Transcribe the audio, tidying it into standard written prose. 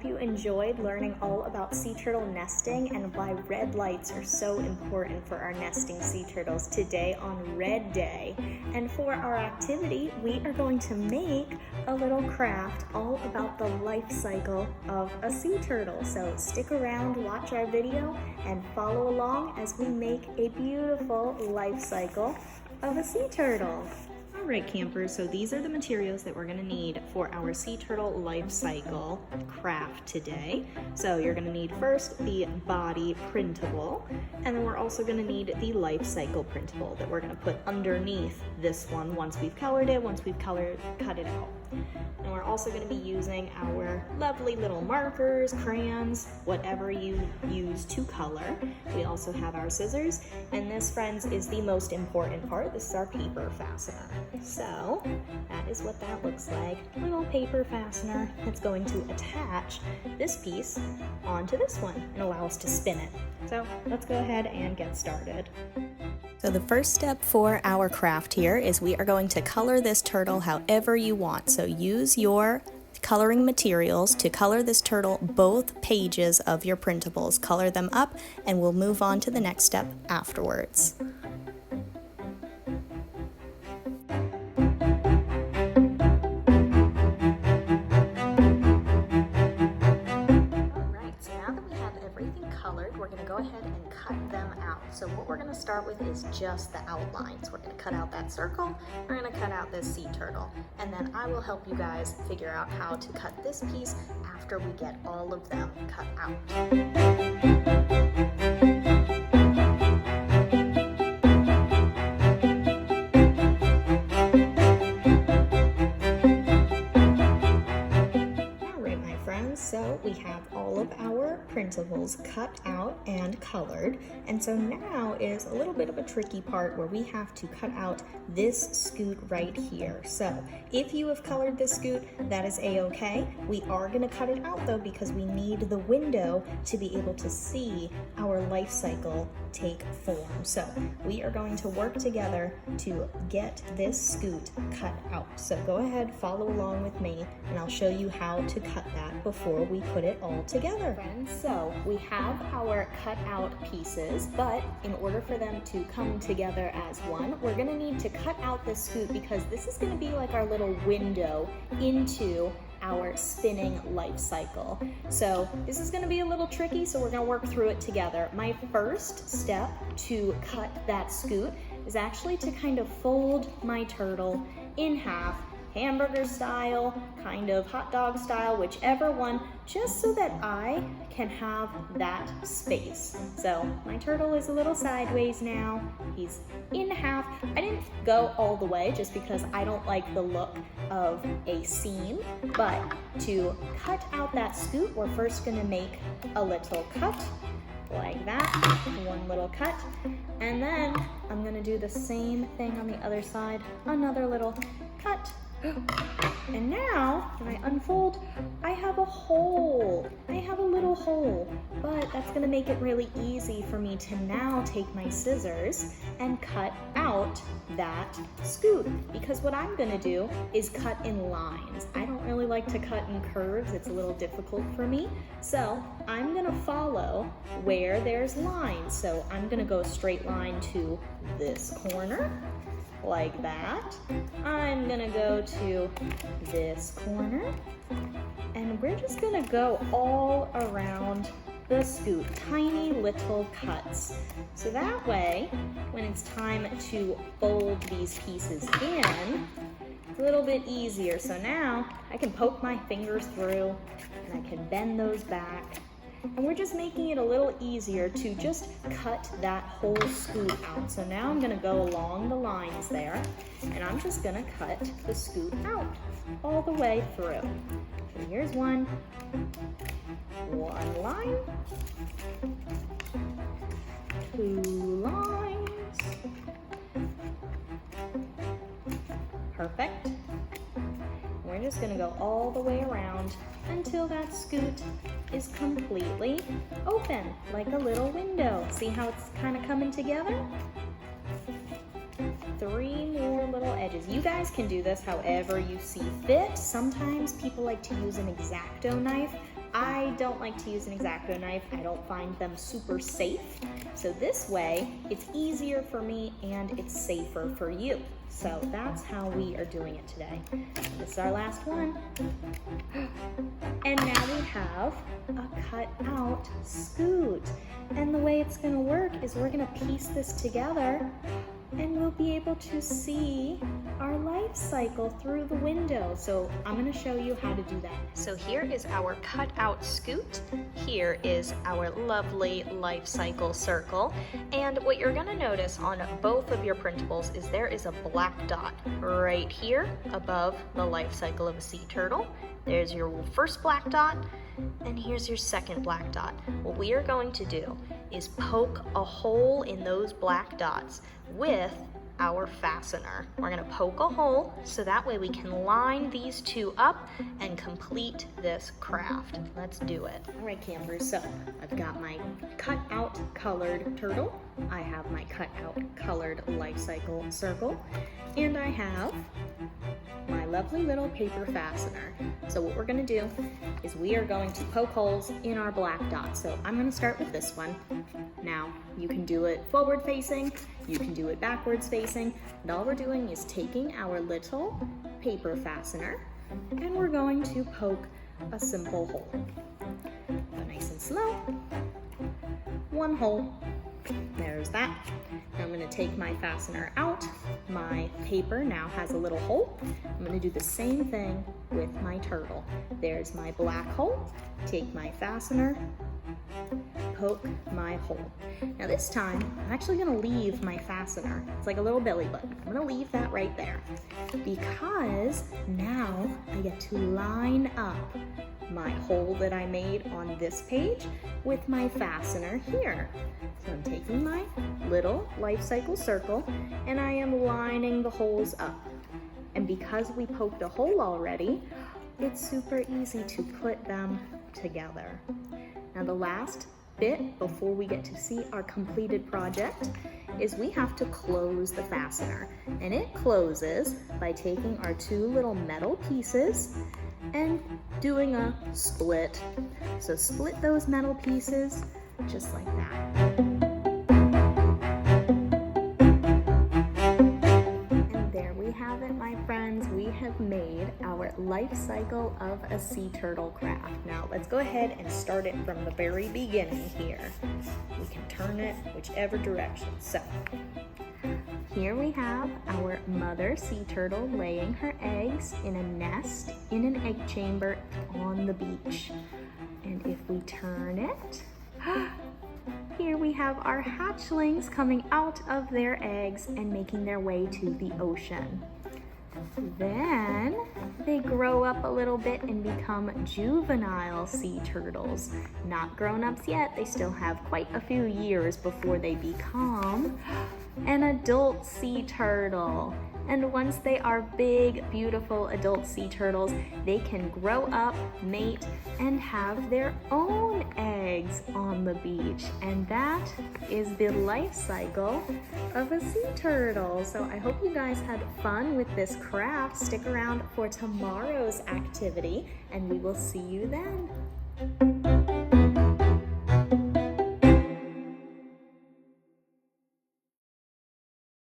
hope you enjoyed learning all about sea turtle nesting and why red lights are so important for our nesting sea turtles today on Red Day. And for our activity, we are going to make a little craft all about the life cycle of a sea turtle. So stick around, watch our video, and follow along as we make a beautiful life cycle of a sea turtle. Alright campers, so these are the materials that we're going to need for our sea turtle life cycle craft today. So you're going to need first the body printable, and then we're also going to need the life cycle printable that we're going to put underneath this one once we've colored it, once we've cut it out. And we're also going to be using our lovely little markers, crayons, whatever you use to color. We also have our scissors, and this, friends, is the most important part. This is our paper fastener. So that is what that looks like. A little paper fastener that's going to attach this piece onto this one and allow us to spin it. So let's go ahead and get started. So the first step for our craft here is we are going to color this turtle however you want. So use your coloring materials to color this turtle both pages of your printables. Color them up and we'll move on to the next step afterwards. We're going to go ahead and cut them out. So what we're going to start with is just the outlines. We're going to cut out that circle, we're going to cut out this sea turtle, and then I will help you guys figure out how to cut this piece after we get all of them cut out. So we have all of our printables cut out and colored, and so now is a little bit of a tricky part where we have to cut out this scoot right here. So if you have colored this scoot, that is a-okay. We are going to cut it out though because we need the window to be able to see our life cycle take form. So we are going to work together to get this scoot cut out. So go ahead, follow along with me, and I'll show you how to cut that before we put it all together. Friends, so we have our cut out pieces, but in order for them to come together as one, we're going to need to cut out this scoot because this is going to be like our little window into our spinning life cycle. So this is going to be a little tricky, so we're going to work through it together. My first step to cut that scoot is actually to kind of fold my turtle in half, hamburger style, kind of hot dog style, whichever one, just so that I can have that space. So my turtle is a little sideways now. He's in half. I didn't go all the way just because I don't like the look of a seam, but to cut out that scoot, we're first gonna make a little cut like that, one little cut, and then I'm gonna do the same thing on the other side, another little cut. And now, when I unfold, I have a hole. I have a little hole, but that's gonna make it really easy for me to now take my scissors and cut out that scoot. Because what I'm gonna do is cut in lines. I don't really like to cut in curves. It's a little difficult for me. So I'm gonna follow where there's lines. So I'm gonna go straight line to this corner, like that. I'm gonna go to this corner, and we're just gonna go all around the scoot, tiny little cuts. So that way, when it's time to fold these pieces in, it's a little bit easier. So now I can poke my fingers through and I can bend those back. And we're just making it a little easier to just cut that whole scoot out. So now I'm gonna go along the lines there, and I'm just gonna cut the scoot out all the way through. So here's one line, two lines, perfect. We're just gonna go all the way around until that scoot is completely open, like a little window. See how it's kind of coming together? 3 more little edges. You guys can do this however you see fit. Sometimes people like to use an X-Acto knife. I don't like to use an X-Acto knife. I don't find them super safe. So this way, it's easier for me and it's safer for you. So that's how we are doing it today. This is our last one. And now we have a cut out Scoot. And the way it's gonna work is we're gonna piece this together and we'll be able to see our life cycle through the window. So I'm gonna show you how to do that. So here is our cut out Scoot. Here is our lovely life cycle circle. And what you're gonna notice on both of your printables is there is a black dot right here above the life cycle of a sea turtle. There's your first black dot, and here's your second black dot. What we are going to do is poke a hole in those black dots with our fastener. We're gonna poke a hole so that way we can line these two up and complete this craft. Let's do it. All right, campers, so I've got my cut out colored turtle. I have my cut out colored life cycle circle, and I have my lovely little paper fastener. So what we're gonna do is we are going to poke holes in our black dots. So I'm gonna start with this one. Now, you can do it forward facing, you can do it backwards facing, and all we're doing is taking our little paper fastener and we're going to poke a simple hole. Go nice and slow. One hole. There's that. Now I'm going to take my fastener out. My paper now has a little hole. I'm going to do the same thing with my turtle. There's my black hole. Take my fastener, poke my hole. Now this time, I'm actually going to leave my fastener. It's like a little belly button. I'm going to leave that right there because now I get to line up my hole that I made on this page with my fastener here. So I'm taking my little life cycle circle and I am lining the holes up. And because we poked a hole already, it's super easy to put them together. Now the last bit before we get to see our completed project is we have to close the fastener. And it closes by taking our two little metal pieces and doing a split. So split those metal pieces just like that. And there we have it, my friends. We have made our life cycle of a sea turtle craft. Now let's go ahead and start it from the very beginning here. We can turn it whichever direction. So here we have our mother sea turtle laying her eggs in a nest in an egg chamber on the beach. And if we turn it, here we have our hatchlings coming out of their eggs and making their way to the ocean. Then they grow up a little bit and become juvenile sea turtles. Not grown-ups yet, they still have quite a few years before they become an adult sea turtle. And once they are big, beautiful adult sea turtles, they can grow up, mate, and have their own eggs on the beach. And that is the life cycle of a sea turtle. So I hope you guys had fun with this craft. Stick around for tomorrow's activity, and we will see you then.